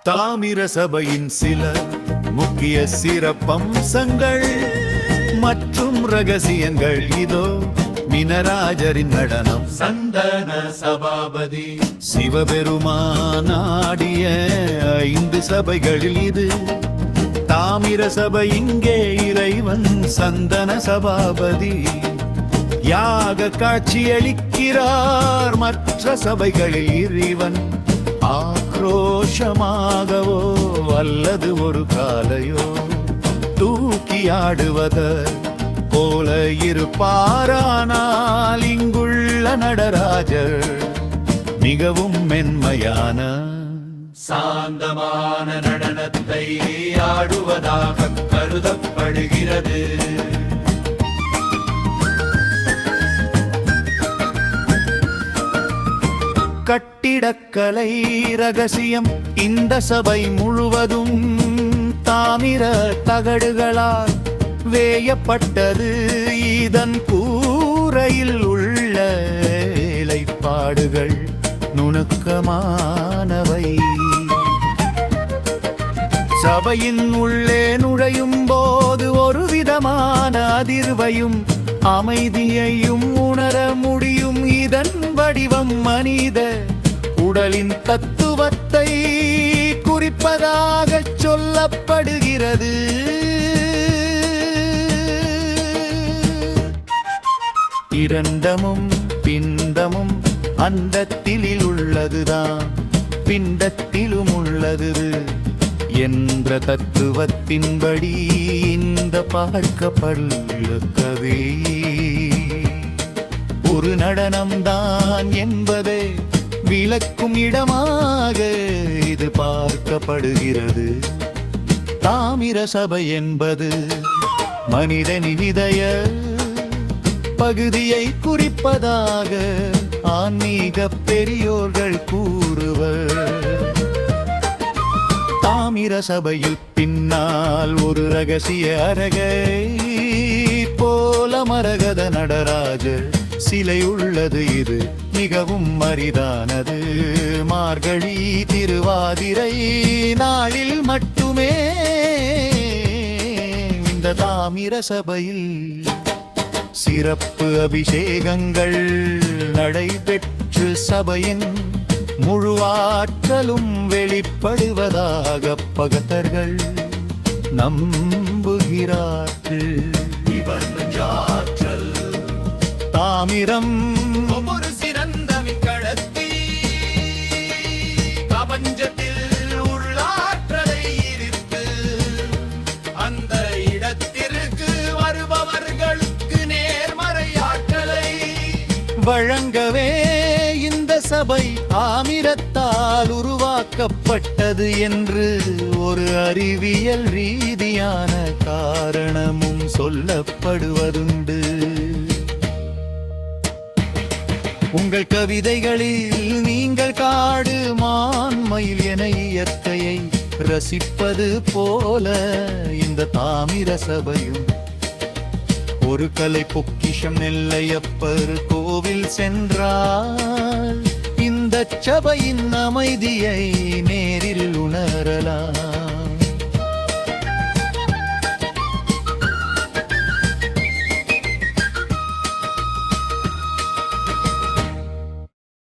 தாமிர சபையின் சில முக்கிய சிறப்பம்சங்கள் மற்றும் ரகசியங்கள் இதோ. மினராஜரின் நடனம் சந்தன சபாபதி சிவபெருமானாடிய 5 சபைகளில் இது. தாமிர சபை இங்கே இறைவன் சந்தன சபாபதி யாக காட்சியளிக்கிறார். மற்ற சபைகளில் இறைவன் ஆக்ரோஷமாகவோ அல்லது ஒரு காலையோ தூக்கியாடுவத போல இருப்பாரானால் இங்குள்ள நடராஜர் மிகவும் மென்மையான சாந்தமான நடனத்தை ஆடுவதாக கருதப்படுகிறது. கட்டிடக்கலை ரகசியம் இந்த சபை முழுவதும் தாமிர தகடுகளால் வேயப்பட்டது. இதன் கூரையில் உள்ள இலைப்பாடுகள் நுணுக்கமானவை. சபையின் உள்ளே நுழையும் போது ஒரு விதமான அதிர்வையும் அமைதியையும் உணர முடியும். இதன் வடிவம் மனித உடலின் தத்துவத்தை குறிப்பதாக சொல்லப்படுகிறது. இரண்டமும் பிண்டமும் அண்டத்தில் உள்ளதுதான் பிண்டத்திலும் உள்ளது என்ற தத்துவத்தின்படி இந்த பார்க்கப்படுகிறது ஒரு நடனம்தான் என்பதை விளக்கும் இடமாக இது பார்க்கப்படுகிறது. தாமிர சபை என்பது மனிதனின் இதய பகுதியை குறிப்பதாக ஆன்மீக பெரியோர்கள் கூறுவர். தாமிர சபையில் பின்னால் ஒரு ரகசிய அரகை போல மரகத நடராஜர் சிலை உள்ளது. இது மிகவும் அரிதானது. மார்கழி திருவாதிரை நாளில் மட்டுமே இந்த தாமிர சபையில் சிறப்பு அபிஷேகங்கள் நடைபெற்று சபையின் முழு ஆற்றலும் வெளிப்படுவதாக பக்தர்கள் நம்புகிறார்கள். தாமிரம் ஒரு சிறந்த மின்கடத்தி பிரபஞ்சத்தில் உள்ளாற்றலை ஈர்த்து அந்த இடத்திற்கு வருபவர்களுக்கு நேர்மறை ஆற்றலை வழங்கவே இந்த சபை தாமிரத்தால் உருவாக்கப்பட்டது என்று ஒரு அறிவியல் ரீதியான காரணமும் சொல்லப்படுவதுண்டு. உங்கள் கவிதைகளில் நீங்கள் காடு மான்மயில் என இயற்கையை ரசிப்பது போல இந்த தாமிர சபையும் ஒரு கலை பொக்கிஷம். நெல்லையப்பர் கோவில் சென்றால் இந்த சபையின் அமைதியை நேரில் உணரலாம்.